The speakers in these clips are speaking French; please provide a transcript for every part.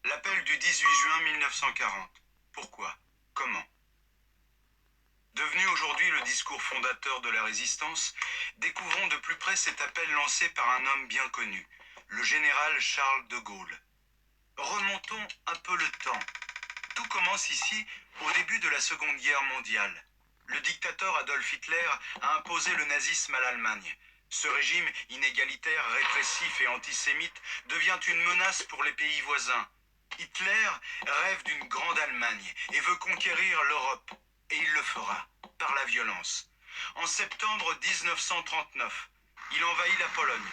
L'appel du 18 juin 1940. Pourquoi? Comment? Devenu aujourd'hui le discours fondateur de la résistance, découvrons de plus près cet appel lancé par un homme bien connu, le général Charles de Gaulle. Remontons un peu le temps. Tout commence ici au début de la Seconde Guerre mondiale. Le dictateur Adolf Hitler a imposé le nazisme à l'Allemagne. Ce régime inégalitaire, répressif et antisémite devient une menace pour les pays voisins. Hitler rêve d'une grande Allemagne et veut conquérir l'Europe. Et il le fera, par la violence. En septembre 1939, il envahit la Pologne.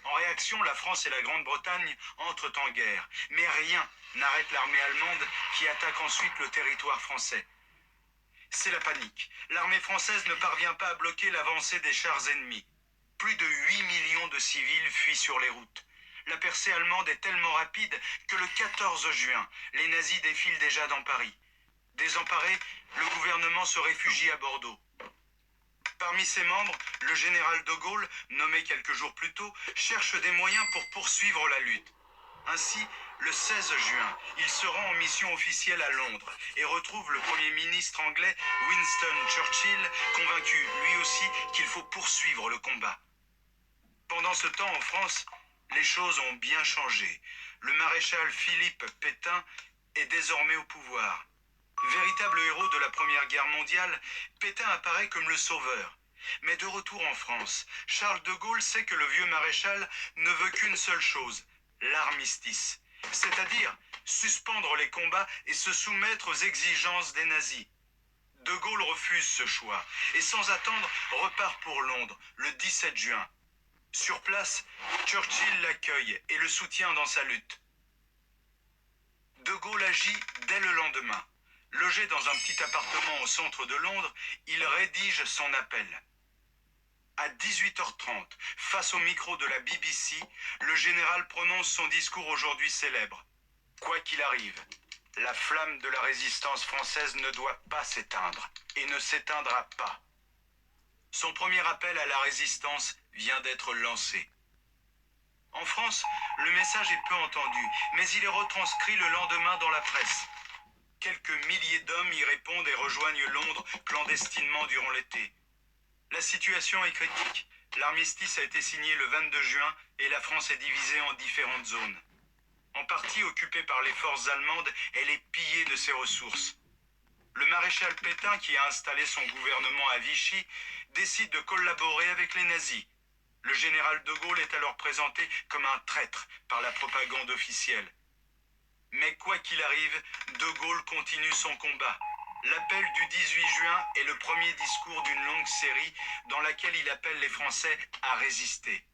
En réaction, la France et la Grande-Bretagne entrent en guerre. Mais rien n'arrête l'armée allemande qui attaque ensuite le territoire français. C'est la panique. L'armée française ne parvient pas à bloquer l'avancée des chars ennemis. Plus de 8 millions de civils fuient sur les routes. La percée allemande est tellement rapide que le 14 juin, les nazis défilent déjà dans Paris. Désemparé, le gouvernement se réfugie à Bordeaux. Parmi ses membres, le général de Gaulle, nommé quelques jours plus tôt, cherche des moyens pour poursuivre la lutte. Ainsi, le 16 juin, il se rend en mission officielle à Londres et retrouve le Premier ministre anglais Winston Churchill, convaincu lui aussi qu'il faut poursuivre le combat. Pendant ce temps, en France, les choses ont bien changé. Le maréchal Philippe Pétain est désormais au pouvoir. Véritable héros de la Première Guerre mondiale, Pétain apparaît comme le sauveur. Mais de retour en France, Charles de Gaulle sait que le vieux maréchal ne veut qu'une seule chose, l'armistice. C'est-à-dire suspendre les combats et se soumettre aux exigences des nazis. De Gaulle refuse ce choix et sans attendre repart pour Londres le 17 juin. Sur place, Churchill l'accueille et le soutient dans sa lutte. De Gaulle agit dès le lendemain. Logé dans un petit appartement au centre de Londres, il rédige son appel. À 18h30, face au micro de la BBC, le général prononce son discours aujourd'hui célèbre. Quoi qu'il arrive, la flamme de la résistance française ne doit pas s'éteindre et ne s'éteindra pas. Son premier appel à la résistance vient d'être lancé. En France, le message est peu entendu, mais il est retranscrit le lendemain dans la presse. Quelques milliers d'hommes y répondent et rejoignent Londres clandestinement durant l'été. La situation est critique. L'armistice a été signé le 22 juin et la France est divisée en différentes zones. En partie occupée par les forces allemandes, elle est pillée de ses ressources. Le maréchal Pétain, qui a installé son gouvernement à Vichy, décide de collaborer avec les nazis. Le général de Gaulle est alors présenté comme un traître par la propagande officielle. Mais quoi qu'il arrive, de Gaulle continue son combat. L'appel du 18 juin est le premier discours d'une longue série dans laquelle il appelle les Français à résister.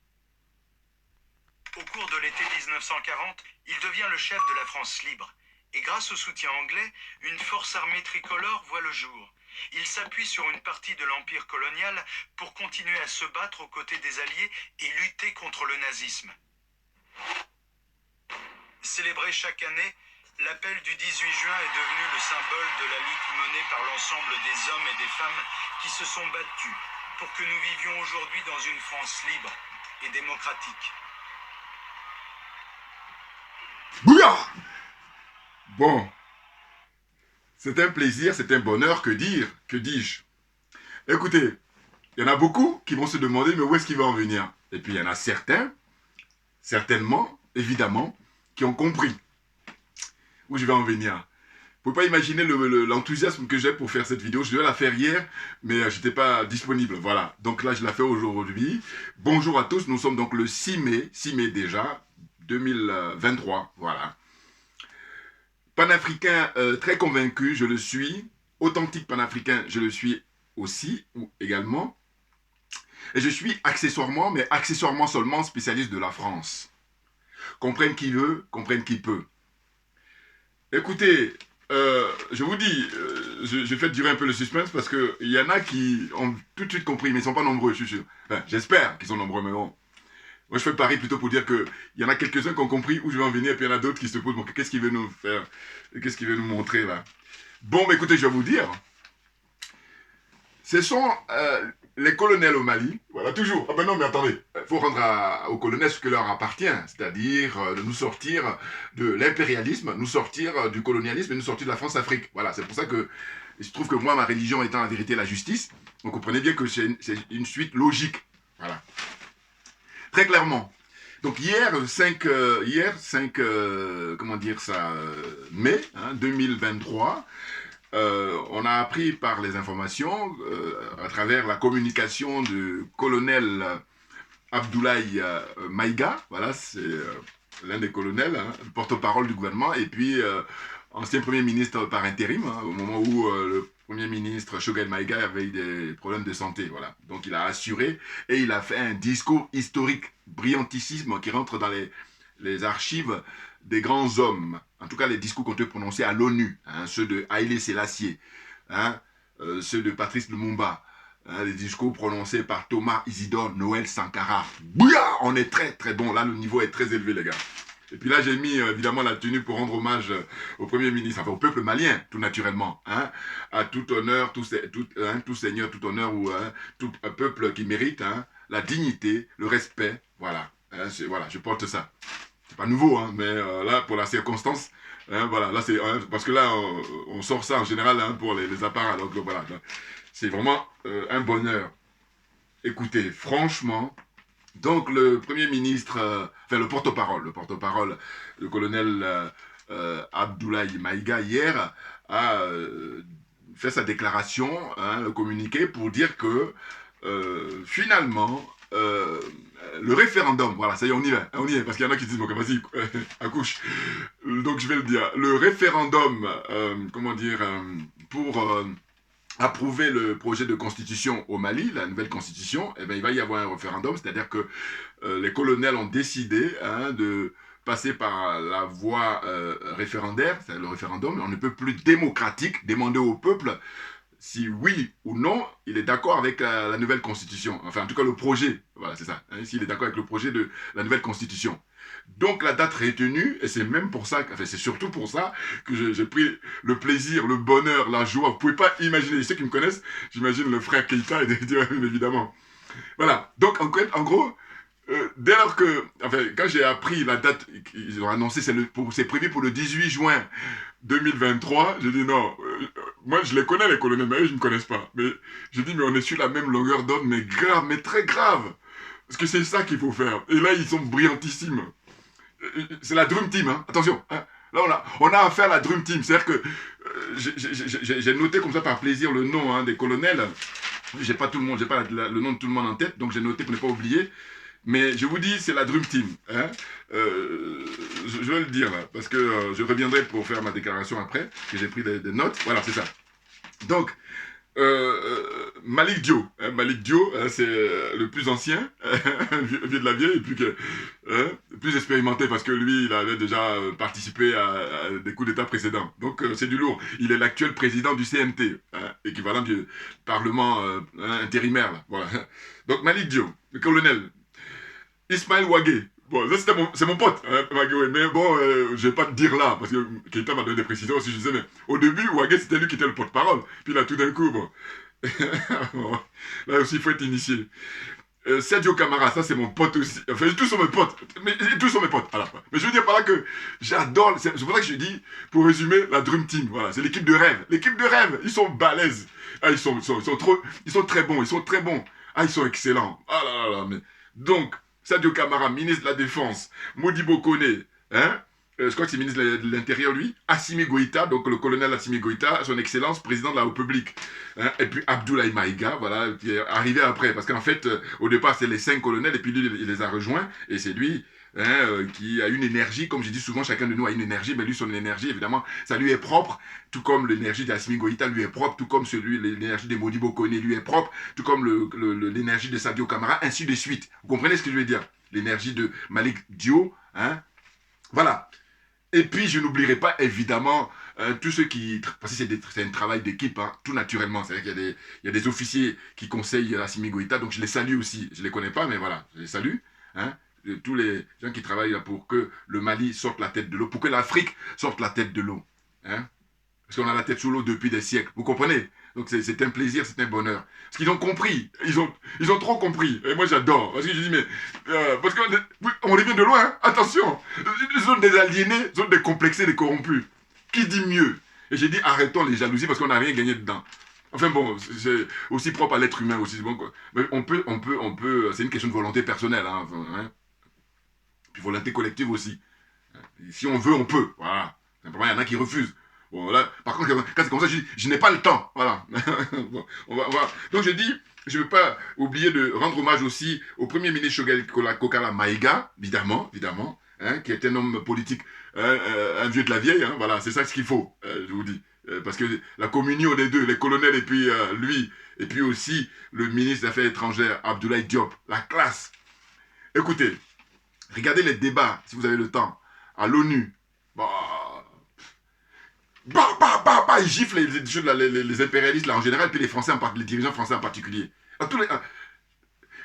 Au cours de l'été 1940, il devient le chef de la France libre. Et grâce au soutien anglais, une force armée tricolore voit le jour. Il s'appuie sur une partie de l'empire colonial pour continuer à se battre aux côtés des Alliés et lutter contre le nazisme. Célébré chaque année, l'appel du 18 juin est devenu le symbole de la lutte menée par l'ensemble des hommes et des femmes qui se sont battus pour que nous vivions aujourd'hui dans une France libre et démocratique. Bouya! Bon, c'est un plaisir, c'est un bonheur, que dire, que dis-je? Écoutez, il y en a beaucoup qui vont se demander, mais où est-ce qu'il va en venir? Et puis il y en a certains, certainement, évidemment, qui ont compris où je vais en venir. Vous ne pouvez pas imaginer l'enthousiasme que j'ai pour faire cette vidéo. Je devais la faire hier, mais je n'étais pas disponible. Voilà, donc là, je la fais aujourd'hui. Bonjour à tous, nous sommes donc le 6 mai déjà, 2023, voilà. Panafricain très convaincu, je le suis. Authentique panafricain, je le suis aussi, ou également. Et je suis accessoirement, mais accessoirement seulement spécialiste de la France. Comprenne qui veut, comprenne qui peut. Écoutez, je vous dis, je fais durer un peu le suspense parce qu'il y en a qui ont tout de suite compris, mais ils ne sont pas nombreux, je suis sûr. Enfin, j'espère qu'ils sont nombreux, mais bon. Moi, je fais le pari plutôt pour dire qu'il y en a quelques-uns qui ont compris où je vais en venir, et puis il y en a d'autres qui se posent, bon, qu'est-ce qu'il veut nous faire? Qu'est-ce qu'il veut nous montrer, là? Bon, mais écoutez, je vais vous dire. Ce sont les colonels au Mali, voilà, toujours. Ah ben non, mais attendez, il faut rendre aux colonels ce qui leur appartient, c'est-à-dire de nous sortir de l'impérialisme, nous sortir du colonialisme et nous sortir de la France-Afrique. Voilà, c'est pour ça que je trouve que moi, ma religion étant la vérité et la justice, vous comprenez bien que c'est une suite logique. Voilà. Très clairement. Donc hier 5, comment dire ça, mai 2023, on a appris par les informations, à travers la communication du colonel Abdoulaye Maïga, voilà, c'est l'un des colonels, le porte-parole du gouvernement, et puis ancien Premier ministre par intérim, au moment où le Premier ministre Choguel Maïga avait eu des problèmes de santé, voilà. Donc il a assuré, et il a fait un discours historique, brillantissime, qui rentre dans les archives des grands hommes, en tout cas les discours qui ont été prononcés à l'ONU, ceux de Haïlé Sélassié, ceux de Patrice Lumumba, les discours prononcés par Thomas Isidore Noël Sankara. Bouya, on est très très bon, là le niveau est très élevé les gars. Et puis là j'ai mis évidemment la tenue pour rendre hommage au Premier ministre, enfin au peuple malien tout naturellement, à tout honneur, tout seigneur, tout honneur ou tout un peuple qui mérite la dignité, le respect, voilà, voilà, je porte ça. C'est pas nouveau, mais là, pour la circonstance, voilà, là, c'est, parce que là, on sort ça en général pour les apparats, donc voilà, c'est vraiment un bonheur. Écoutez, franchement, donc le Premier ministre, enfin le porte-parole, le colonel Abdoulaye Maïga, hier, a fait sa déclaration, le communiqué, pour dire que finalement, le référendum, voilà, ça y est, on y est, parce qu'il y en a qui disent, bon, vas-y, accouche. Donc je vais le dire, le référendum, comment dire, pour approuver le projet de constitution au Mali, la nouvelle constitution, eh bien, il va y avoir un référendum, c'est-à-dire que les colonels ont décidé de passer par la voie référendaire, c'est le référendum, on ne peut plus démocratique, demander au peuple si oui ou non, il est d'accord avec la nouvelle constitution. Enfin, en tout cas, le projet. Voilà, c'est ça. S'il est d'accord avec le projet de la nouvelle constitution. Donc, la date retenue, et c'est même pour ça, enfin, c'est surtout pour ça que j'ai pris le plaisir, le bonheur, la joie. Vous pouvez pas imaginer. Ceux qui me connaissent, j'imagine le frère Keïta, évidemment. Voilà. Donc, en gros, dès lors que, enfin, quand j'ai appris la date, ils ont annoncé, c'est prévu pour le 18 juin 2023, j'ai dit non, moi je les connais les colonels, mais eux je ne me connaissent pas. Mais j'ai dit, mais on est sur la même longueur d'onde, mais grave, mais très grave. Parce que c'est ça qu'il faut faire. Et là, ils sont brillantissimes. C'est la Dream Team, attention. Là, on a affaire à la Dream Team. C'est-à-dire que j'ai noté comme ça par plaisir le nom des colonels. J'ai pas tout le monde, j'ai pas le nom de tout le monde en tête, donc j'ai noté pour ne pas oublier. Mais je vous dis, c'est la Dream Team. Je vais le dire là, parce que je reviendrai pour faire ma déclaration après, que j'ai pris des notes. Voilà, c'est ça. Donc, Malick Dio. Malick Dio, c'est le plus ancien, vieux de la vieille, et puis plus expérimenté, parce que lui, il avait déjà participé à des coups d'État précédents. Donc, c'est du lourd. Il est l'actuel président du CNT, équivalent du Parlement intérimaire. Là. Voilà. Donc, Malick Dio, le colonel. Ismaël Ouagé. Bon, ça c'est mon pote, Ouagé, mais bon, je vais pas te dire là, parce que Keïta m'a donné des précisions aussi, je disais, mais au début, Ouagé, c'était lui qui était le porte-parole. Puis là, tout d'un coup, bon. Bon, là aussi, il faut être initié. Sergio Camara, ça c'est mon pote aussi. Enfin, tous sont mes potes. Mais tous sont mes potes. Voilà. Mais je veux dire par là que j'adore. C'est pour ça que je dis, pour résumer, la Dream Team. Voilà, c'est l'équipe de rêve. L'équipe de rêve, ils sont balèzes. Ah, ils sont très bons. Ils sont très bons. Ah, ils sont excellents. Ah là là là. Mais... Donc, Sadio Camara, ministre de la Défense, Modibo Koné, je crois que c'est ministre de l'Intérieur, lui, Assimi Goïta, donc le colonel Assimi Goïta, son excellence, président de la République, et puis Abdoulaye Maïga, voilà, qui est arrivé après, parce qu'en fait, au départ, c'est les 5 colonels, et puis lui, il les a rejoints, et c'est lui qui a une énergie, comme je dis souvent, chacun de nous a une énergie, mais lui, son énergie, évidemment, ça lui est propre, tout comme l'énergie d'Assimi Goïta lui est propre, tout comme l'énergie de Modibo Koné lui est propre, tout comme l'énergie de Sadio Camara, ainsi de suite. Vous comprenez ce que je veux dire? L'énergie de Malick Dio, voilà. Et puis, je n'oublierai pas, évidemment, tous ceux qui... Parce que c'est un travail d'équipe, tout naturellement. C'est-à-dire qu'il y a des officiers qui conseillent Assimi Goïta, donc je les salue aussi. Je ne les connais pas, mais voilà, je les salue. Tous les gens qui travaillent là pour que le Mali sorte la tête de l'eau, pour que l'Afrique sorte la tête de l'eau. Parce qu'on a la tête sous l'eau depuis des siècles. Vous comprenez? Donc c'est un plaisir, c'est un bonheur. Parce qu'ils ont compris. Ils ont trop compris. Et moi j'adore. Parce que je dis, mais... parce qu'on revient de loin. Hein. Attention. Ils sont des aliénés, ils sont des complexés, des corrompus. Qui dit mieux? Et j'ai dit, arrêtons les jalousies parce qu'on n'a rien gagné dedans. Enfin bon, c'est aussi propre à l'être humain aussi. Bon, quoi. Mais on peut, c'est une question de volonté personnelle. Hein. Puis volonté collective aussi. Si on veut, on peut. Voilà. Simplement, il y en a qui refusent. Bon, là, par contre, quand c'est comme ça, je n'ai pas le temps. Voilà. Bon, voilà. Donc, je dis, je ne veux pas oublier de rendre hommage aussi au Premier ministre Choguel Kokala Maïga, évidemment, hein, qui est un homme politique, un vieux de la vieille. Hein, voilà, c'est ça ce qu'il faut, je vous dis. Parce que la communion des deux, les colonels et puis lui, et puis aussi le ministre des Affaires étrangères, Abdoulaye Diop, la classe. Écoutez, regardez les débats, si vous avez le temps, à l'ONU. Ils giflent les impérialistes là en général, puis les Français les dirigeants français en particulier.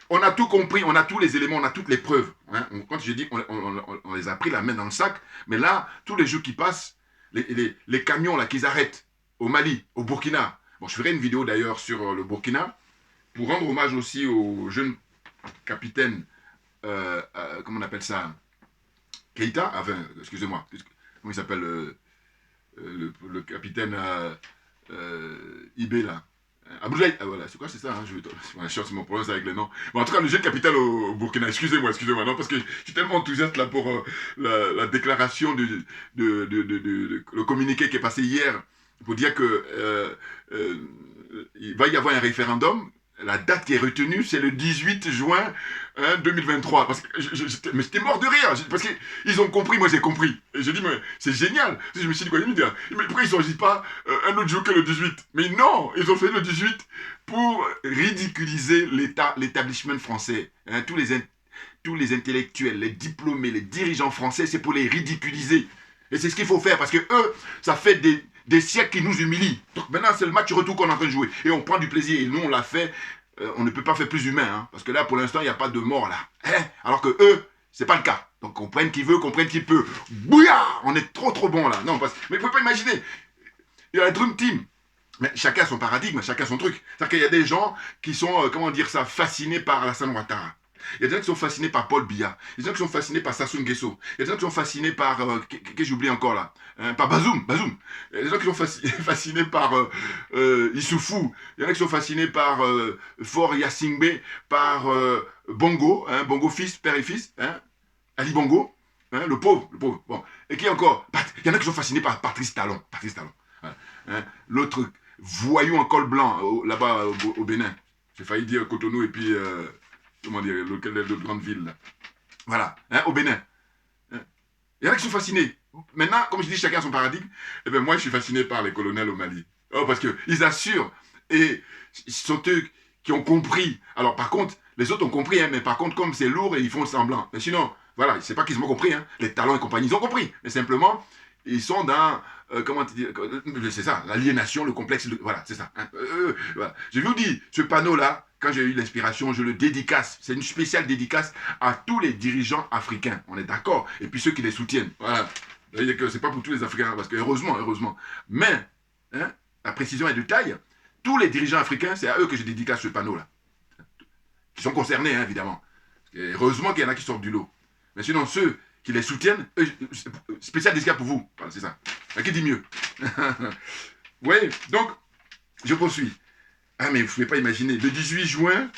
On a tout compris, on a tous les éléments, on a toutes les preuves. Hein. Quand je dis on les a pris la main dans le sac, mais là, tous les jours qui passent, les camions là qu'ils arrêtent au Mali, au Burkina. Bon, je ferai une vidéo d'ailleurs sur le Burkina pour rendre hommage aussi au jeune capitaine, comment on appelle ça, Keïta, enfin, excusez-moi, comment il s'appelle le capitaine Ibé là. Abdoulaye, voilà, c'est quoi, c'est ça, hein, je cherche mon problème avec les noms. Bon, en tout cas, le jeune capitaine au Burkina, excusez-moi, non, parce que je suis tellement enthousiaste là pour la déclaration le communiqué qui est passé hier pour dire que il va y avoir un référendum. La date qui est retenue, c'est le 18 juin 2023. Parce que mais j'étais mort de rire. Parce qu'ils ont compris, moi j'ai compris. Et j'ai dit, mais c'est génial. Je me suis dit, quoi, mais pourquoi ils ne choisissent pas un autre jour que le 18? Mais non, ils ont fait le 18 pour ridiculiser l'établissement français. Hein, tous les intellectuels, les diplômés, les dirigeants français, c'est pour les ridiculiser. Et c'est ce qu'il faut faire, parce que eux, ça fait des siècles qui nous humilient. Donc maintenant, c'est le match retour qu'on est en train de jouer. Et on prend du plaisir. Et nous, on l'a fait. On ne peut pas faire plus humain. Hein, parce que là, pour l'instant, il n'y a pas de mort là. Hein, alors que eux, c'est pas le cas. Donc, qu'on prenne qui veut, qu'on prenne qui peut. Bouillard, on est trop bon là. Non, mais vous pouvez pas imaginer. Il y a un Dream Team. Mais chacun son paradigme, chacun son truc. C'est-à-dire qu'il y a des gens qui sont, comment dire ça, fascinés par Alassane Ouattara. Il y a des gens qui sont fascinés par Paul Biya. Il y a des gens qui sont fascinés par Sassou Nguesso. Il y a des gens qui sont fascinés par... qu'est-ce que j'ai oublié encore là, par Bazoum. Il y a des gens qui sont fascinés par Issoufou. Il y en a qui sont fascinés par Faure Yassingbe, par Bongo, hein, Bongo fils, père et fils, hein, Ali Bongo, hein, le pauvre. Bon. Et qui encore? Il y en a qui sont fascinés par Patrice Talon. Hein, l'autre voyou en col blanc, là-bas au Bénin. J'ai failli dire Cotonou et puis... comment dire, lequel est de grande ville là. Voilà, hein, au Bénin. Hein. Il y en a qui sont fascinés. Maintenant, comme je dis, chacun son paradigme. Eh bien, moi, je suis fasciné par les colonels au Mali. Oh, parce qu'ils assurent. Et ce sont eux qui ont compris. Alors, par contre, les autres ont compris, hein, mais par contre, comme c'est lourd, ils font le semblant. Mais sinon, voilà, c'est pas qu'ils ont compris. Hein. Les talents et compagnie, ils ont compris. Mais simplement, ils sont dans... comment te dire, c'est ça, l'aliénation, le complexe, voilà, c'est ça. Hein. Voilà. Je vous dis, ce panneau-là, quand j'ai eu l'inspiration, je le dédicace. C'est une spéciale dédicace à tous les dirigeants africains. On est d'accord. Et puis ceux qui les soutiennent. Voilà. C'est-à-dire que c'est pas pour tous les Africains, parce que heureusement. Mais, hein, la précision est de taille. Tous les dirigeants africains, c'est à eux que je dédicace ce panneau-là. Qui sont concernés, hein, évidemment. Heureusement qu'il y en a qui sortent du lot. Mais sinon, ceux qui les soutiennent, spécial dédicace pour vous. Voilà, c'est ça. Qui dit mieux? Oui, donc, je poursuis. Ah, mais vous ne pouvez pas imaginer. Le 18 juin,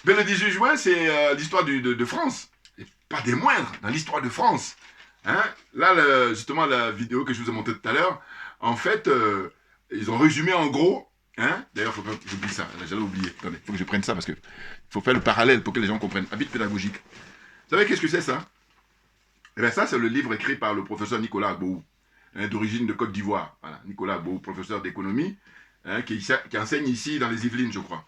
le 18 juin, c'est l'histoire de France. Et pas des moindres, dans l'histoire de France. Hein? Là, justement, la vidéo que je vous ai montrée tout à l'heure, en fait, ils ont résumé en gros. Hein? D'ailleurs, il faut que j'oublie ça. J'allais oublier. Attendez, il faut que je prenne ça parce qu'il faut faire le parallèle pour que les gens comprennent. Habit pédagogique. Vous savez qu'est-ce que c'est ça? Eh bien, ça, c'est le livre écrit par le professeur Nicolas Agbohou, hein, d'origine de Côte d'Ivoire. Voilà, Nicolas Agbohou, professeur d'économie. Hein, qui enseigne ici dans les Yvelines, je crois.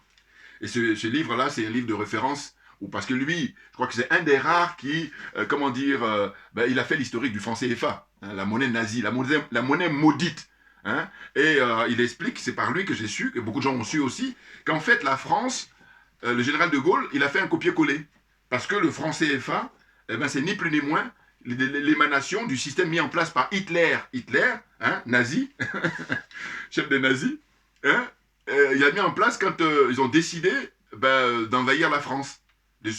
Et ce livre-là, c'est un livre de référence, parce que lui, je crois que c'est un des rares qui, comment dire, il a fait l'historique du franc CFA, hein, la monnaie nazie, la monnaie maudite. Hein, et il explique, c'est par lui que j'ai su, que beaucoup de gens ont su aussi, qu'en fait, la France, le général de Gaulle, il a fait un copier-coller. Parce que le franc CFA, c'est ni plus ni moins l'émanation du système mis en place par Hitler, hein, nazi, chef des nazis, hein, il a mis en place quand ils ont décidé d'envahir la France, de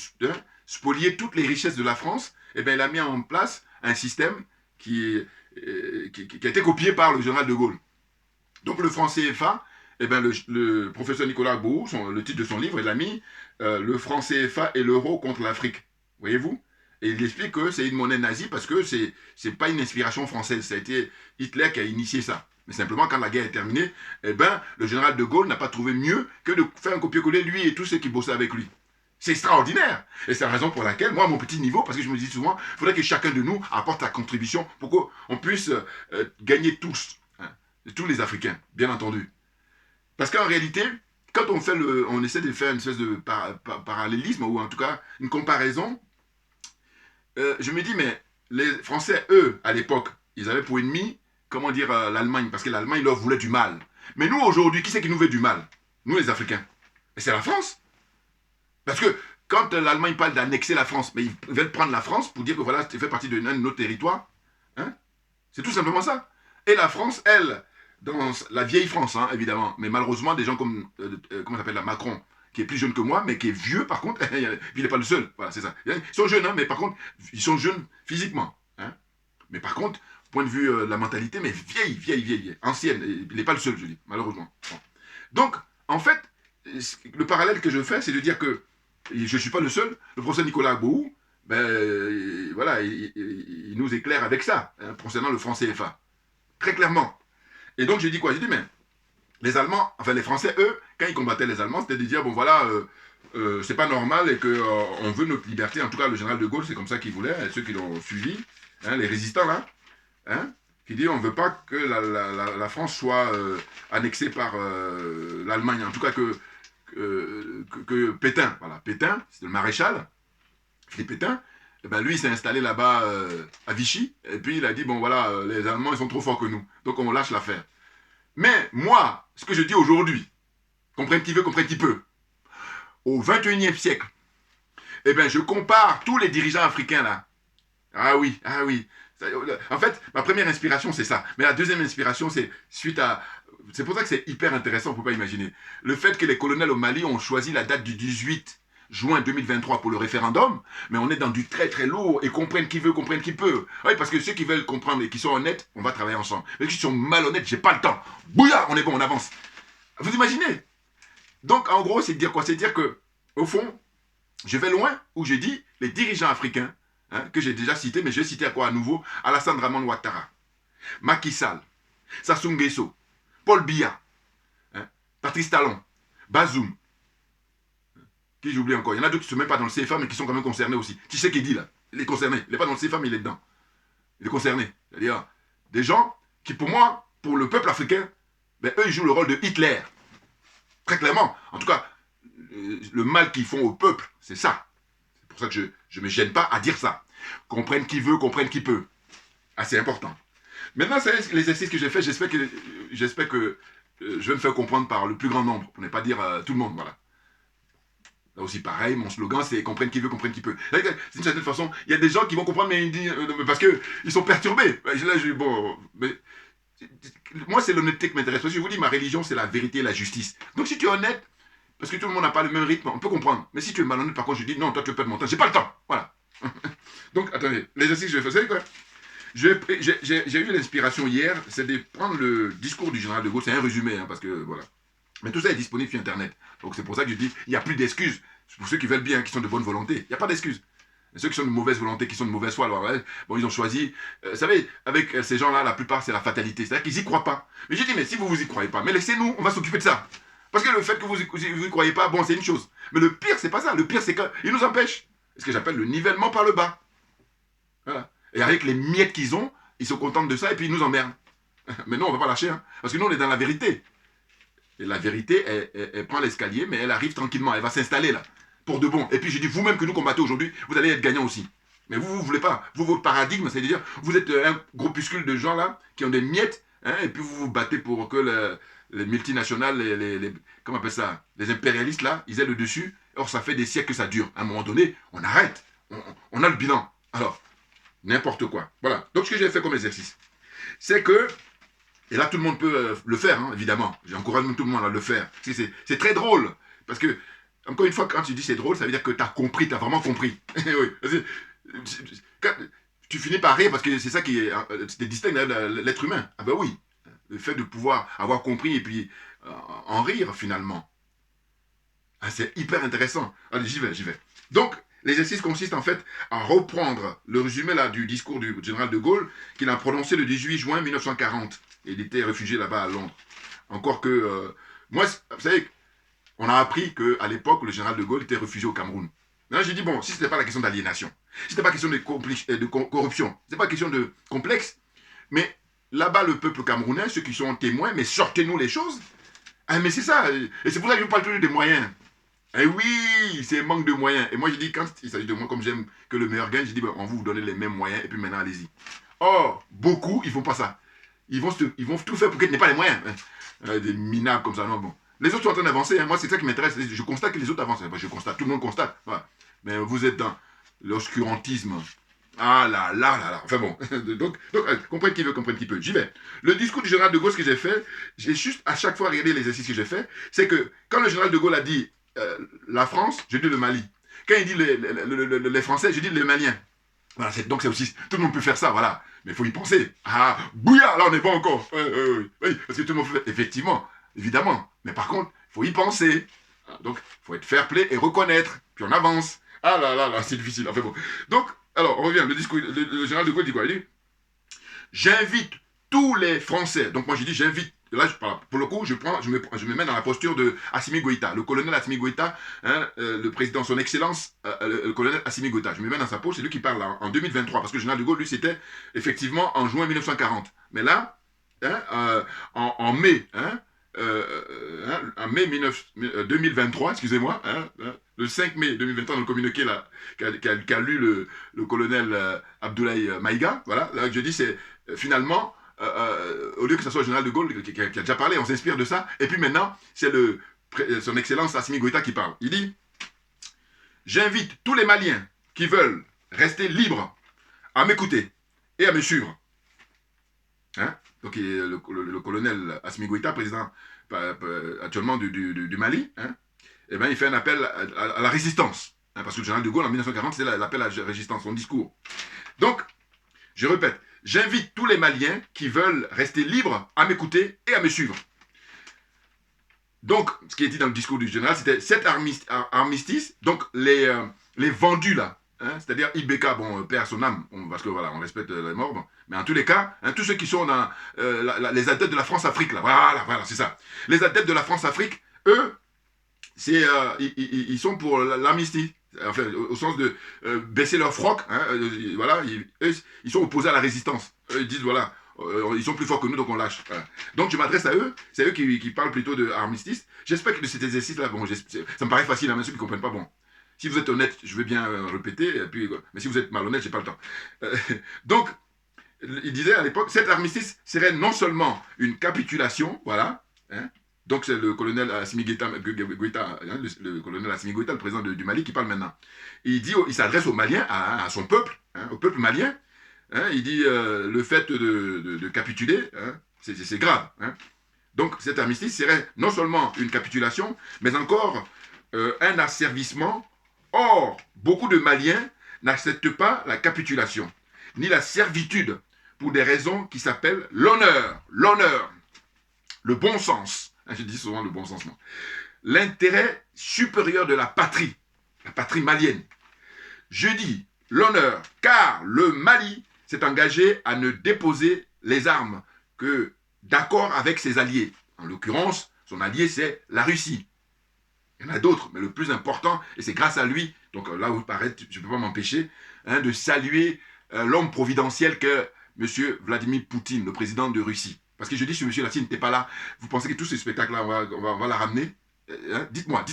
spolier toutes les richesses de la France, et ben il a mis en place un système qui a été copié par le général de Gaulle. Donc le franc CFA, eh ben le professeur Nicolas Gbou, le titre de son livre, il a mis le franc CFA et l'euro contre l'Afrique. Voyez-vous? Et il explique que c'est une monnaie nazie parce que c'est pas une inspiration française. Ça a été Hitler qui a initié ça. Mais simplement, quand la guerre est terminée, eh ben, le général de Gaulle n'a pas trouvé mieux que de faire un copier-coller, lui et tous ceux qui bossaient avec lui. C'est extraordinaire. Et c'est la raison pour laquelle, moi, à mon petit niveau, parce que je me dis souvent, il faudrait que chacun de nous apporte sa contribution pour qu'on puisse gagner tous. Hein, tous les Africains, bien entendu. Parce qu'en réalité, quand on essaie de faire une espèce de parallélisme, ou en tout cas une comparaison, je me dis, mais les Français, eux, à l'époque, ils avaient pour ennemi, comment dire, l'Allemagne, parce que l'Allemagne leur voulait du mal. Mais nous, aujourd'hui, qui c'est qui nous veut du mal? Nous, les Africains. Et c'est la France. Parce que quand l'Allemagne parle d'annexer la France, mais ils veulent prendre la France pour dire que voilà, tu fais partie de notre territoire. Hein, c'est tout simplement ça. Et la France, elle, dans la vieille France, hein, évidemment, mais malheureusement, des gens comme, comment s'appelle là, Macron, qui est plus jeune que moi, mais qui est vieux, par contre, il n'est pas le seul. Voilà, c'est ça. Ils sont jeunes, hein, mais par contre, ils sont jeunes physiquement. Hein. Mais par contre, point de vue la mentalité, mais vieille, ancienne. Il n'est pas le seul, je dis, malheureusement. Bon. Donc, en fait, le parallèle que je fais, c'est de dire que je ne suis pas le seul. Le professeur Nicolas Gbou, voilà, il nous éclaire avec ça, hein, concernant le franc CFA. Très clairement. Et donc, j'ai dit quoi? J'ai dit, mais les Allemands, enfin les Français, eux, quand ils combattaient les Allemands, c'était de dire, bon voilà, c'est pas normal et qu'on veut notre liberté. En tout cas, le général de Gaulle, c'est comme ça qu'il voulait, et ceux qui l'ont suivi, hein, les résistants là, hein, qui dit, on ne veut pas que la France soit annexée par l'Allemagne. En tout cas, que Pétain, voilà, Pétain, c'est le maréchal, Philippe Pétain, et ben lui, il s'est installé là-bas à Vichy, et puis il a dit, bon voilà, les Allemands, ils sont trop forts que nous, donc on lâche l'affaire. Mais moi, ce que je dis aujourd'hui, comprenne qui veut, comprenne qui peut, au 21e siècle, eh bien, je compare tous les dirigeants africains là. Ah oui. En fait, ma première inspiration, c'est ça. Mais la deuxième inspiration, c'est suite à... C'est pour ça que c'est hyper intéressant, on ne peut pas imaginer. Le fait que les colonels au Mali ont choisi la date du 18 juin 2023 pour le référendum, mais on est dans du très très lourd, et comprenne qui veut, comprenne qui peut. Oui, parce que ceux qui veulent comprendre et qui sont honnêtes, on va travailler ensemble. Mais ceux qui sont malhonnêtes, j'ai pas le temps. Bouillard, on est bon, on avance. Vous imaginez? Donc, en gros, c'est dire quoi? C'est dire que, au fond, je vais loin où j'ai dit les dirigeants africains, hein, que j'ai déjà cités, mais je vais citer à quoi à nouveau? Alassane Dramane Ouattara, Macky Sall, Sassou Nguesso, Paul Biya, hein, Patrice Talon, Bazoum, qui j'oublie encore. Il y en a d'autres qui ne sont même pas dans le CFA, mais qui sont quand même concernés aussi. Tu sais qui dit là? Il est concerné. Il n'est pas dans le CFA, mais il est dedans. Il est concerné. C'est-à-dire des gens qui, pour moi, pour le peuple africain, ben, eux, ils jouent le rôle de Hitler. Très clairement. En tout cas, le mal qu'ils font au peuple, c'est ça. C'est pour ça que je ne me gêne pas à dire ça. Comprenne qui veut, comprenne qui peut. Assez important. Maintenant, c'est les exercices que j'ai fait. J'espère que je vais me faire comprendre par le plus grand nombre, pour ne pas dire tout le monde. Voilà. Là aussi, pareil, mon slogan, c'est comprenne qui veut, comprenne qui peut. D'une certaine façon, il y a des gens qui vont comprendre, mais ils disent, parce qu'ils sont perturbés. Là, bon, mais, moi, c'est l'honnêteté qui m'intéresse. Parce que je vous dis, ma religion, c'est la vérité et la justice. Donc, si tu es honnête, parce que tout le monde n'a pas le même rythme, on peut comprendre. Mais si tu es malhonnête, par contre, je dis, non, toi, tu peux perdre mon temps. J'ai pas le temps. Voilà. Donc, attendez, l'exercice que je vais faire, c'est quoi? J'ai eu l'inspiration hier, c'est de prendre le discours du général de Gaulle. C'est un résumé, hein, parce que, voilà. Mais tout ça est disponible sur Internet. Donc c'est pour ça que je dis, il n'y a plus d'excuses. Pour ceux qui veulent bien, qui sont de bonne volonté, il n'y a pas d'excuses. Ceux qui sont de mauvaise volonté, qui sont de mauvaise foi, alors, bon, ils ont choisi. Vous savez, avec ces gens-là, la plupart, c'est la fatalité. C'est-à-dire qu'ils n'y croient pas. Mais j'ai dit, mais si vous y croyez pas, mais laissez-nous, on va s'occuper de ça. Parce que le fait que vous n'y croyez pas, bon, c'est une chose. Mais le pire, c'est pas ça. Le pire, c'est qu'ils nous empêchent. Ce que j'appelle le nivellement par le bas. Voilà. Et avec les miettes qu'ils ont, ils se contentent de ça et puis ils nous emmerdent. Mais non, on ne va pas lâcher. Hein, parce que nous, on est dans la vérité. Et la vérité, elle prend l'escalier, mais elle arrive tranquillement. Elle va s'installer là, pour de bon. Et puis je dis, vous-même que nous combattez aujourd'hui, vous allez être gagnants aussi. Mais vous ne voulez pas. Vous, votre paradigme, c'est-à-dire, vous êtes un groupuscule de gens là, qui ont des miettes, hein, et puis vous vous battez pour que les multinationales, comment on appelle ça, les impérialistes là, ils aient le dessus. Or, ça fait des siècles que ça dure. À un moment donné, on arrête. On a le bilan. Alors, N'importe quoi. Voilà. Donc, ce que j'ai fait comme exercice, c'est que, et là, tout le monde peut le faire, hein, évidemment. J'encourage tout le monde à le faire. C'est très drôle. Parce que, encore une fois, quand tu dis c'est drôle, ça veut dire que tu as compris, tu as vraiment compris. Oui. Quand, tu finis par rire parce que c'est ça qui est, distingue l'être humain. Ah ben oui. Le fait de pouvoir avoir compris et puis en rire, finalement. Ah, c'est hyper intéressant. Allez, j'y vais. Donc, l'exercice consiste en fait à reprendre le résumé là, du discours du général de Gaulle qu'il a prononcé le 18 juin 1940. Il était réfugié là-bas à Londres. Encore que, moi, vous savez, on a appris qu'à l'époque, le général de Gaulle était réfugié au Cameroun. Là, j'ai dit, bon, si ce n'était pas la question d'aliénation, si ce n'était pas question de corruption, ce n'était pas question de complexe, mais là-bas, le peuple camerounais, ceux qui sont témoins, mais sortez-nous les choses. Ah, mais c'est ça. Et c'est pour ça que je vous parle toujours des moyens. Eh oui, c'est un manque de moyens. Et moi, je dis, quand il s'agit de moi, comme j'aime que le meilleur gagne, je dis, ben, on va vous donner les mêmes moyens, et puis maintenant, allez-y. Or, beaucoup, ils ne font pas ça. Ils vont tout faire pour qu'ils n'aient pas les moyens. Des minables comme ça, non, bon. Les autres sont en train d'avancer. Hein. Moi, c'est ça qui m'intéresse. Je constate que les autres avancent. Je constate, tout le monde constate. Voilà. Mais vous êtes dans l'obscurantisme. Ah là là là là. Enfin bon. donc comprenne qui veut, comprenne qui peut. J'y vais. Le discours du général de Gaulle, ce que j'ai fait, j'ai juste à chaque fois regardé l'exercice que j'ai fait, c'est que quand le général de Gaulle a dit la France, je dis le Mali. Quand il dit les Français, je dis les Maliens. Voilà, donc c'est aussi, tout le monde peut faire ça, voilà. Mais il faut y penser. Ah, bouillard, là on n'est pas encore. Oui, parce que tout le monde peut faire. Effectivement, évidemment. Mais par contre, il faut y penser. Donc, il faut être fair play et reconnaître. Puis on avance. Ah là là là, c'est difficile. Enfin bon. Donc, alors, on revient. Le discours, le général de Gaulle dit quoi? Il dit, j'invite tous les Français. Donc moi j'ai dit j'invite. Là, pour le coup, je me mets dans la posture de Assimi Goïta, le colonel Assimi Goïta, hein, le président, son excellence, le colonel Assimi Goïta. Je me mets dans sa peau, c'est lui qui parle là, en 2023, parce que le général de Gaulle, lui, c'était effectivement en juin 1940. Mais là, hein, en mai, en mai 2023, excusez-moi, le 5 mai 2023, dans le communiqué là, qu'a lu le colonel Abdoulaye Maïga, voilà, là, je dis, c'est finalement, au lieu que ce soit le général de Gaulle qui a déjà parlé, on s'inspire de ça, et puis maintenant, c'est son excellence Assimi Goïta qui parle. Il dit, j'invite tous les Maliens qui veulent rester libres à m'écouter et à me suivre. Hein? Donc le colonel Assimi Goïta, président actuellement du Mali, hein, eh ben, il fait un appel à la résistance. Hein, parce que le général de Gaulle, en 1940, c'était l'appel à la résistance, son discours. Donc, je répète, j'invite tous les Maliens qui veulent rester libres à m'écouter et à me suivre. Donc, ce qui est dit dans le discours du général, c'était cet armistice, donc les vendus là, hein, c'est-à-dire Ibeka, bon, paix à son âme, parce que voilà, on respecte les morts, bon, mais en tous les cas, hein, tous ceux qui sont dans les adeptes de la France-Afrique, là, voilà, c'est ça. Les adeptes de la France-Afrique, eux, ils sont pour l'amnistie. Enfin, au sens de baisser leur froc, hein, voilà, ils sont opposés à la résistance. Eux, ils disent, voilà, ils sont plus forts que nous, donc on lâche. Voilà. Donc je m'adresse à eux, c'est eux qui parlent plutôt d'armistice. J'espère que de cet exercice-là, bon, ça me paraît facile, hein, même ceux qui ne comprennent pas, bon. Si vous êtes honnête, je veux bien répéter, et puis, mais si vous êtes malhonnête, j'ai pas le temps. Donc, il disait à l'époque, cet armistice serait non seulement une capitulation, voilà, hein, donc c'est le colonel Assimi Goïta, hein, le colonel Assimi Goïta, le président du Mali, qui parle maintenant. Il dit, il s'adresse aux Maliens, à son peuple, hein, au peuple malien. Hein, il dit, le fait de capituler, hein, c'est grave. Hein. Donc cet armistice serait non seulement une capitulation, mais encore un asservissement. Or, beaucoup de Maliens n'acceptent pas la capitulation, ni la servitude, pour des raisons qui s'appellent l'honneur, le bon sens. Je dis souvent le bon sens, moi. L'intérêt supérieur de la patrie malienne. Je dis l'honneur, car le Mali s'est engagé à ne déposer les armes que d'accord avec ses alliés. En l'occurrence, son allié, c'est la Russie. Il y en a d'autres, mais le plus important, et c'est grâce à lui, donc là où paraît, je ne peux pas m'empêcher, hein, de saluer l'homme providentiel que M. Vladimir Poutine, le président de Russie. Parce que je dis, si M. Latine n'était pas là, vous pensez que tout ce spectacle-là, on va la ramener hein? Dites-moi.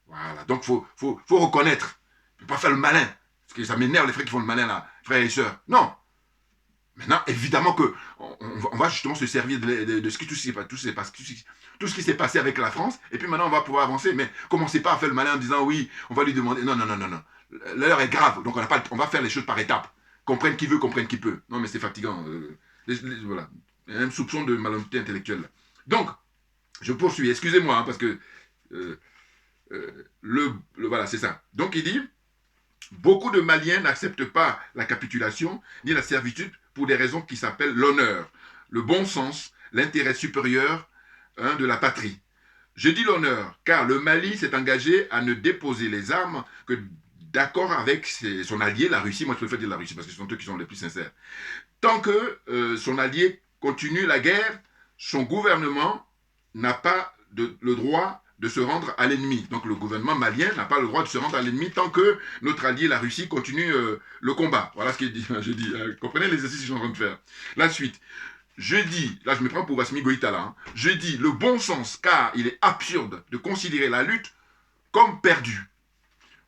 Voilà, donc il faut reconnaître. Il ne faut pas faire le malin. Parce que ça m'énerve les frères qui font le malin là, frères et sœurs. Non. Maintenant, évidemment que on va justement se servir de ce qui, tout ce qui s'est passé avec la France, et puis maintenant on va pouvoir avancer. Mais commencez pas à faire le malin en disant oui, on va lui demander. Non. L'heure est grave, donc on va faire les choses par étapes. comprenne qui veut, comprenne qui peut. Non, mais c'est fatigant. Voilà. Il y a un soupçon de malhonnêteté intellectuelle. Là. Donc, je poursuis. Excusez-moi, hein, parce que... voilà, c'est ça. Donc, il dit, beaucoup de Maliens n'acceptent pas la capitulation ni la servitude pour des raisons qui s'appellent l'honneur, le bon sens, l'intérêt supérieur de la patrie. Je dis l'honneur, car le Mali s'est engagé à ne déposer les armes que d'accord avec son allié, la Russie. Moi, je préfère dire la Russie, parce que ce sont eux qui sont les plus sincères. Tant que son allié continue la guerre, son gouvernement n'a pas le droit de se rendre à l'ennemi. Donc le gouvernement malien n'a pas le droit de se rendre à l'ennemi tant que notre allié, la Russie, continue le combat. Voilà ce qu'il dit. Je dis, comprenez l'exercice que je suis en train de faire. La suite. Je dis, là je me prends pour Assimi Goïta là, hein, je dis le bon sens, car il est absurde de considérer la lutte comme perdue.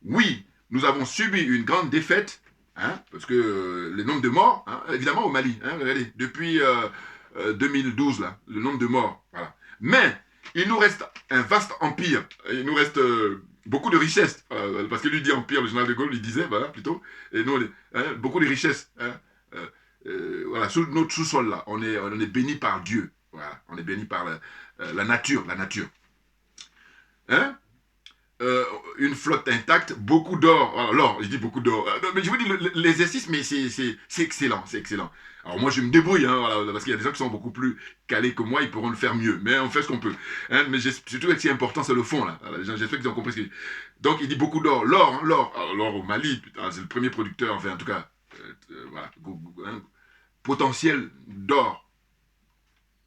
Oui, nous avons subi une grande défaite, hein, parce que le nombre de morts, hein, évidemment au Mali, hein, regardez, depuis 2012, là, le nombre de morts, voilà. Mais il nous reste un vaste empire, il nous reste beaucoup de richesses, parce que lui dit empire, le général de Gaulle, il disait, voilà, plutôt, et nous, beaucoup de richesses, hein, voilà, sous notre sous-sol là, on est béni par Dieu, voilà, on est béni par la nature, hein, une flotte intacte, beaucoup d'or, alors l'or, je dis beaucoup d'or, mais je vous dis l'exercice, mais c'est excellent, c'est excellent. Alors moi je me débrouille, hein, voilà, parce qu'il y a des gens qui sont beaucoup plus calés que moi, ils pourront le faire mieux, mais on fait ce qu'on peut. Hein, mais surtout ce qui est important, c'est le fond là. J'espère qu'ils ont compris ce que. Donc il dit beaucoup d'or, l'or, hein, l'or au Mali, c'est le premier producteur, enfin en tout cas, voilà, hein, potentiel d'or.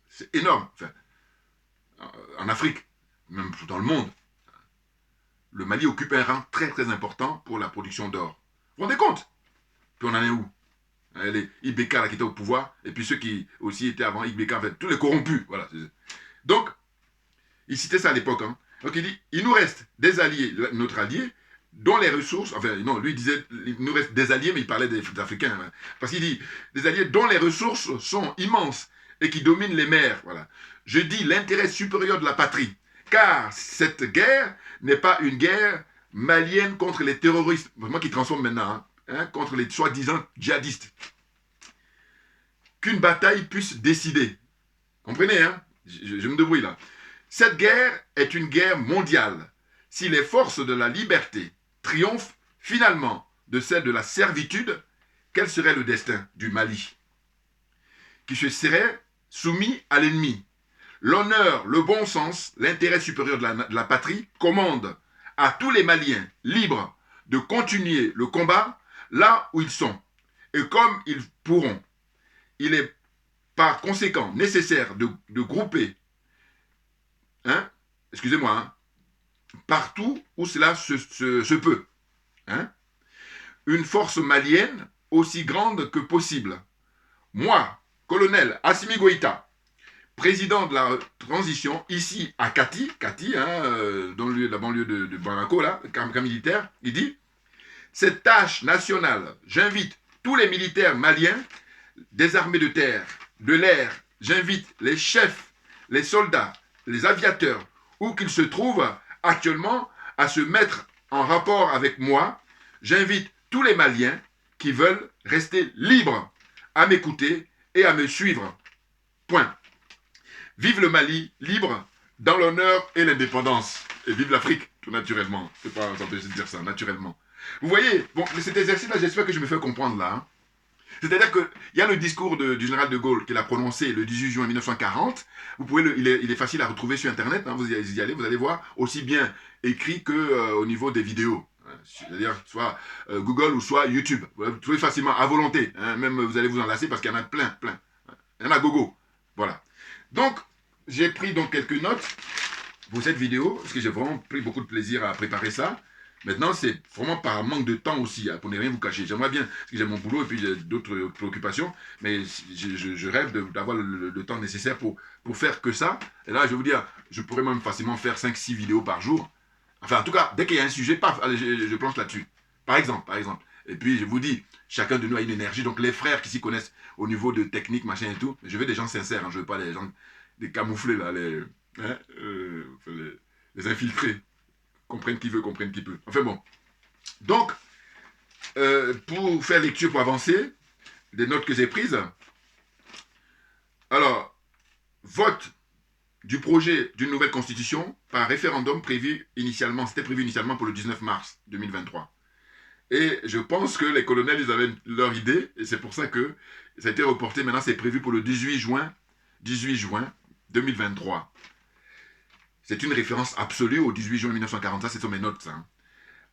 C'est énorme. Enfin, en Afrique, même dans le monde, le Mali occupe un rang très très important pour la production d'or. Vous vous rendez compte? Puis on en est où? Les Ibeka là, qui étaient au pouvoir, et puis ceux qui aussi étaient avant Ibeka, en fait, tous les corrompus. Voilà. Donc, il citait ça à l'époque. Hein. Donc il dit, il nous reste des alliés, notre allié, dont les ressources, enfin non, lui il disait, il nous reste des alliés, mais il parlait des Africains. Hein, parce qu'il dit, des alliés dont les ressources sont immenses et qui dominent les mers. Voilà. Je dis l'intérêt supérieur de la patrie, car cette guerre n'est pas une guerre malienne contre les terroristes, moi qui transforme maintenant, hein, contre les soi-disant djihadistes. Qu'une bataille puisse décider. Comprenez, hein? Je me débrouille là. Cette guerre est une guerre mondiale. Si les forces de la liberté triomphent finalement de celle de la servitude, quel serait le destin du Mali? Qui se serait soumis à l'ennemi. L'honneur, le bon sens, l'intérêt supérieur de la patrie commandent à tous les Maliens libres de continuer le combat là où ils sont et comme ils pourront. Il est par conséquent nécessaire de grouper, hein, excusez-moi, hein, partout où cela se peut, hein, une force malienne aussi grande que possible. Moi, colonel Assimi Goïta, président de la transition, ici à Kati, hein, dans la banlieue de Bamako, là, camp militaire, il dit, cette tâche nationale, j'invite tous les militaires maliens des armées de terre, de l'air, j'invite les chefs, les soldats, les aviateurs, où qu'ils se trouvent actuellement, à se mettre en rapport avec moi. J'invite tous les Maliens qui veulent rester libres à m'écouter et à me suivre. Point. Vive le Mali, libre, dans l'honneur et l'indépendance. Et vive l'Afrique, tout naturellement. Je ne peux pas s'empêcher de dire ça, naturellement. Vous voyez, bon, cet exercice-là, j'espère que je me fais comprendre là. Hein. C'est-à-dire qu'il y a le discours du général de Gaulle qu'il a prononcé le 18 juin 1940. Vous pouvez il est facile à retrouver sur Internet. Hein, vous y allez, vous allez voir, aussi bien écrit qu'au niveau des vidéos. C'est-à-dire soit Google ou soit YouTube. Vous trouvez facilement, à volonté. Hein, même vous allez vous enlacer parce qu'il y en a plein. Il y en a gogo. Voilà. Donc, j'ai pris donc quelques notes pour cette vidéo, parce que j'ai vraiment pris beaucoup de plaisir à préparer ça. Maintenant, c'est vraiment par manque de temps aussi, hein, pour ne rien vous cacher. J'aimerais bien, parce que j'ai mon boulot et puis j'ai d'autres préoccupations, mais je rêve d'avoir le temps nécessaire pour faire que ça. Et là, je vais vous dire, je pourrais même facilement faire 5-6 vidéos par jour. Enfin, en tout cas, dès qu'il y a un sujet, paf, allez, je planche là-dessus. Par exemple. Et puis, je vous dis, chacun de nous a une énergie. Donc, les frères qui s'y connaissent au niveau de technique, machin et tout, je veux des gens sincères, hein, je veux pas des gens, des camouflés, là, les infiltrés. Comprenne qui veut, comprenne qui peut. Enfin bon. Donc, pour faire lecture, pour avancer, des notes que j'ai prises. Alors, vote du projet d'une nouvelle constitution par référendum prévu initialement, c'était prévu initialement pour le 19 mars 2023. Et je pense que les colonels, ils avaient leur idée, et c'est pour ça que ça a été reporté. Maintenant, c'est prévu pour le 18 juin 2023. C'est une référence absolue au 18 juin 1945, c'est sur mes notes, ça. Hein.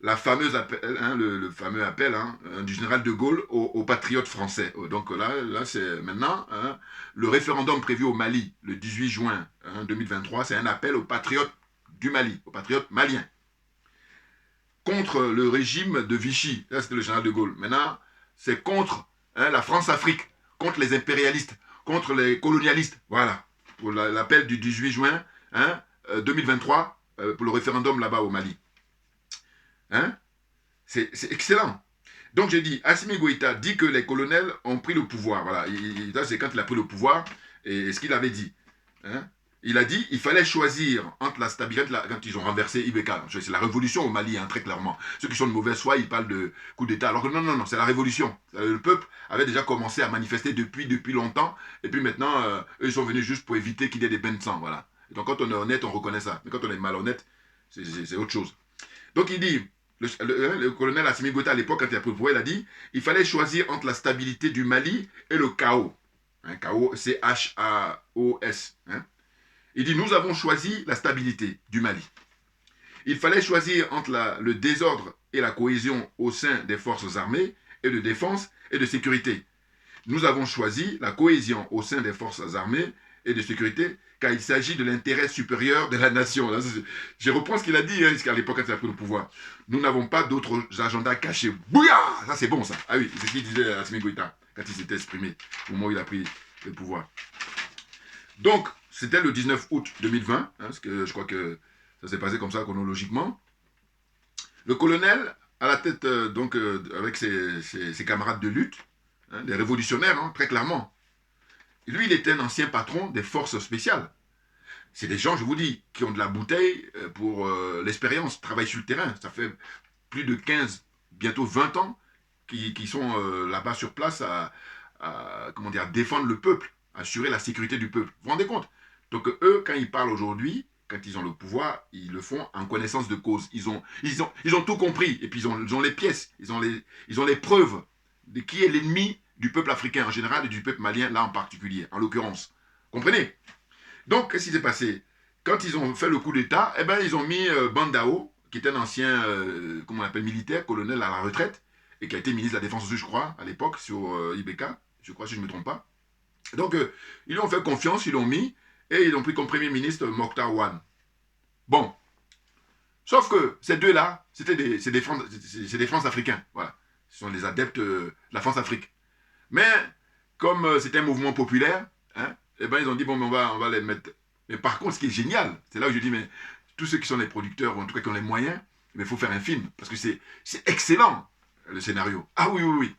La fameuse appel, hein, le fameux appel hein, du général de Gaulle aux patriotes français. Donc là c'est maintenant hein, le référendum prévu au Mali le 18 juin 2023, c'est un appel aux patriotes du Mali, aux patriotes maliens, contre le régime de Vichy. Là, c'était le général de Gaulle. Maintenant, c'est contre hein, la France-Afrique, contre les impérialistes, contre les colonialistes. Voilà, pour l'appel du 18 juin hein, 2023, pour le référendum là-bas au Mali. Hein? C'est excellent. Donc j'ai dit, Assimi Goïta dit que les colonels ont pris le pouvoir. Voilà, c'est quand il a pris le pouvoir, et ce qu'il avait dit. Hein? Il a dit, il fallait choisir entre la stabilité, quand ils ont renversé Ibeka. C'est la révolution au Mali, hein, très clairement. Ceux qui sont de mauvaise foi, ils parlent de coup d'État. Alors que non, c'est la révolution. Le peuple avait déjà commencé à manifester depuis longtemps, et puis maintenant, eux, ils sont venus juste pour éviter qu'il y ait des bains de sang. Voilà. Et donc quand on est honnête, on reconnaît ça. Mais quand on est malhonnête, c'est autre chose. Donc il dit, le colonel Assimi Goïta à l'époque, quand il a pris le pouvoir, il a dit il fallait choisir entre la stabilité du Mali et le chaos. Hein, chaos, c'est H-A-O-S. Hein. Il dit nous avons choisi la stabilité du Mali. Il fallait choisir entre le désordre et la cohésion au sein des forces armées et de défense et de sécurité. Nous avons choisi la cohésion au sein des forces armées et de sécurité, car il s'agit de l'intérêt supérieur de la nation. Là, je reprends ce qu'il a dit hein, à l'époque quand il a pris le pouvoir. Nous n'avons pas d'autres agendas cachés. Bouya! Ça c'est bon ça. Ah oui, c'est ce qu'il disait à Assimi Goïta quand il s'était exprimé au moment où il a pris le pouvoir. Donc, c'était le 19 août 2020, hein, parce que je crois que ça s'est passé comme ça chronologiquement. Le colonel, à la tête, avec ses camarades de lutte, hein, des révolutionnaires, hein, très clairement. Lui, il était un ancien patron des forces spéciales. C'est des gens, je vous dis, qui ont de la bouteille pour l'expérience, travaillent sur le terrain. Ça fait plus de 15, bientôt 20 ans qui sont là-bas sur place comment dire, à défendre le peuple, à assurer la sécurité du peuple. Vous vous rendez compte? Donc eux, quand ils parlent aujourd'hui, quand ils ont le pouvoir, ils le font en connaissance de cause. Ils ont tout compris. Et puis ils ont les pièces, ils ont les preuves de qui est l'ennemi du peuple africain en général et du peuple malien là en particulier, en l'occurrence. Comprenez? Donc, qu'est-ce qui s'est passé? Quand ils ont fait le coup d'État, eh ben, ils ont mis Bandao, qui était un ancien, comment on appelle, militaire, colonel à la retraite, et qui a été ministre de la Défense aussi, je crois, à l'époque, sur Ibeka, je crois, si je ne me trompe pas. Donc, ils lui ont fait confiance, ils l'ont mis, et ils ont pris comme premier ministre Mokhtar Ouane. Bon. Sauf que ces deux-là, c'est des France-Africains, voilà. Ce sont les adeptes de la France-Afrique. Mais, comme c'était un mouvement populaire, hein, eh ben, ils ont dit, bon, mais on va les mettre. Mais par contre, ce qui est génial, c'est là où je dis, mais tous ceux qui sont les producteurs, ou en tout cas qui ont les moyens, il faut faire un film. Parce que c'est excellent, le scénario. Ah oui.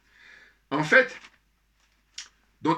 En fait, donc